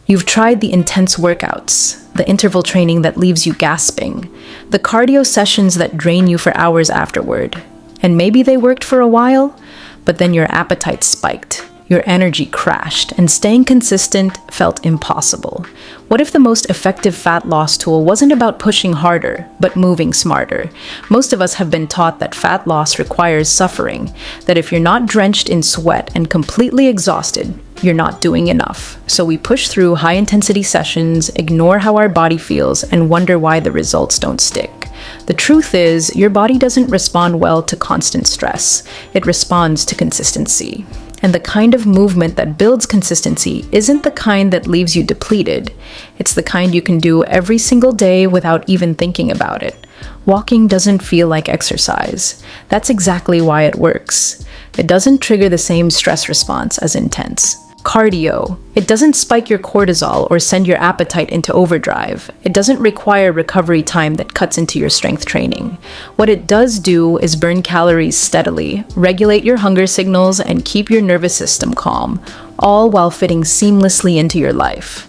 You've tried the intense workouts, the interval training that leaves you gasping, the cardio sessions that drain you for hours afterward. And maybe they worked for a while, but then your appetite spiked, your energy crashed, and staying consistent felt impossible. What if the most effective fat loss tool wasn't about pushing harder, but moving smarter? Most of us have been taught that fat loss requires suffering, that if you're not drenched in sweat and completely exhausted, you're not doing enough. So we push through high-intensity sessions, ignore how our body feels, and wonder why the results don't stick. The truth is, your body doesn't respond well to constant stress. It responds to consistency. And the kind of movement that builds consistency isn't the kind that leaves you depleted. It's the kind you can do every single day without even thinking about it. Walking doesn't feel like exercise. That's exactly why it works. It doesn't trigger the same stress response as intense cardio. It doesn't spike your cortisol or send your appetite into overdrive. It doesn't require recovery time that cuts into your strength training. What it does do is burn calories steadily, regulate your hunger signals, and keep your nervous system calm, all while fitting seamlessly into your life.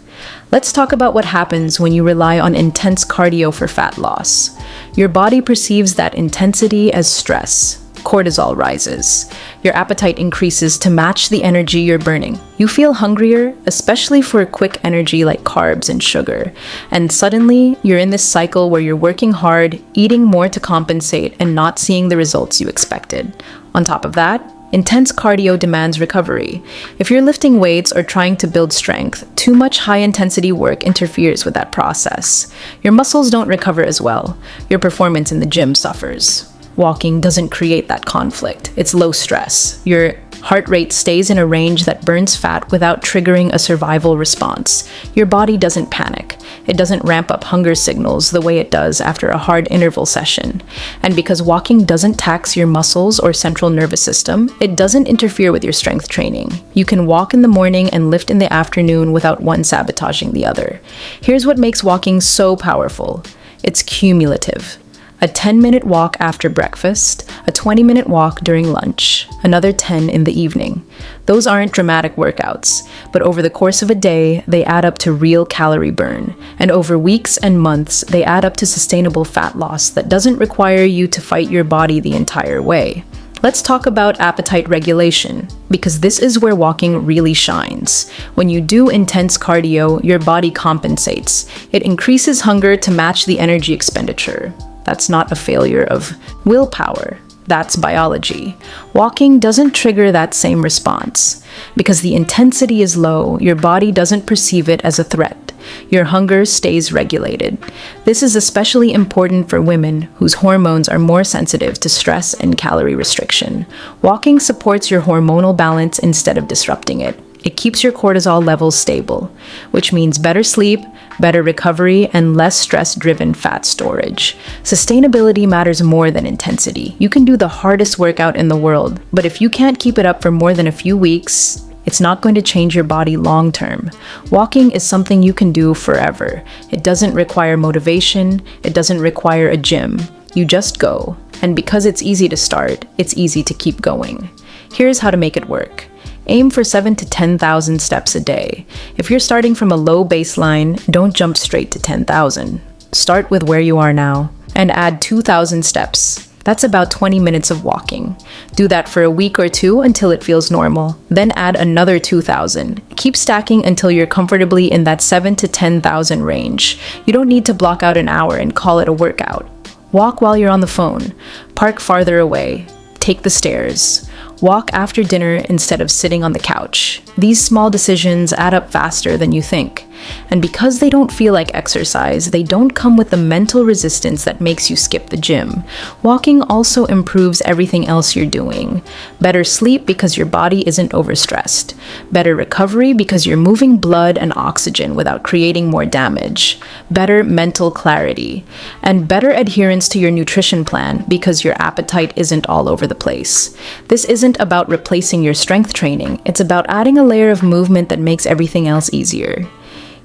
Let's talk about what happens when you rely on intense cardio for fat loss. Your body perceives that intensity as stress. Cortisol rises. Your appetite increases to match the energy you're burning. You feel hungrier, especially for quick energy like carbs and sugar. And suddenly, you're in this cycle where you're working hard, eating more to compensate, and not seeing the results you expected. On top of that, intense cardio demands recovery. If you're lifting weights or trying to build strength, too much high-intensity work interferes with that process. Your muscles don't recover as well. Your performance in the gym suffers. Walking doesn't create that conflict. It's low stress. Your heart rate stays in a range that burns fat without triggering a survival response. Your body doesn't panic. It doesn't ramp up hunger signals the way it does after a hard interval session. And because walking doesn't tax your muscles or central nervous system, it doesn't interfere with your strength training. You can walk in the morning and lift in the afternoon without one sabotaging the other. Here's what makes walking so powerful. It's cumulative. A 10-minute walk after breakfast, a 20-minute walk during lunch, another 10 in the evening. Those aren't dramatic workouts, but over the course of a day, they add up to real calorie burn. And over weeks and months, they add up to sustainable fat loss that doesn't require you to fight your body the entire way. Let's talk about appetite regulation, because this is where walking really shines. When you do intense cardio, your body compensates. It increases hunger to match the energy expenditure. That's not a failure of willpower. That's biology. Walking doesn't trigger that same response. Because the intensity is low, your body doesn't perceive it as a threat. Your hunger stays regulated. This is especially important for women whose hormones are more sensitive to stress and calorie restriction. Walking supports your hormonal balance instead of disrupting it. It keeps your cortisol levels stable, which means better sleep, better recovery, and less stress-driven fat storage. Sustainability matters more than intensity. You can do the hardest workout in the world, but if you can't keep it up for more than a few weeks, it's not going to change your body long-term. Walking is something you can do forever. It doesn't require motivation. It doesn't require a gym. You just go. And because it's easy to start, it's easy to keep going. Here's how to make it work. Aim for 7,000 to 10,000 steps a day. If you're starting from a low baseline, don't jump straight to 10,000. Start with where you are now and add 2,000 steps. That's about 20 minutes of walking. Do that for a week or two until it feels normal. Then add another 2,000. Keep stacking until you're comfortably in that 7,000 to 10,000 range. You don't need to block out an hour and call it a workout. Walk while you're on the phone. Park farther away. Take the stairs. Walk after dinner instead of sitting on the couch. These small decisions add up faster than you think. And because they don't feel like exercise, they don't come with the mental resistance that makes you skip the gym. Walking also improves everything else you're doing. Better sleep because your body isn't overstressed. Better recovery because you're moving blood and oxygen without creating more damage. Better mental clarity. And better adherence to your nutrition plan because your appetite isn't all over the place. This isn't about replacing your strength training. It's about adding a layer of movement that makes everything else easier.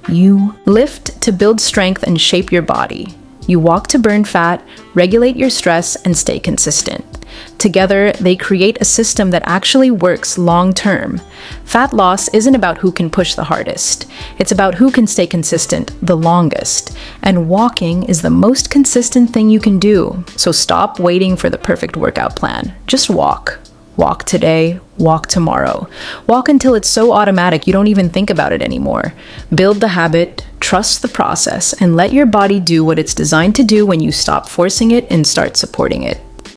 You lift to build strength and shape your body. You walk to burn fat, regulate your stress, and stay consistent. Together, they create a system that actually works long term. Fat loss isn't about who can push the hardest. It's about who can stay consistent the longest. And walking is the most consistent thing you can do. So stop waiting for the perfect workout plan. Just walk. Walk today, walk tomorrow. Walk until it's so automatic you don't even think about it anymore. Build the habit, trust the process, and let your body do what it's designed to do when you stop forcing it and start supporting it.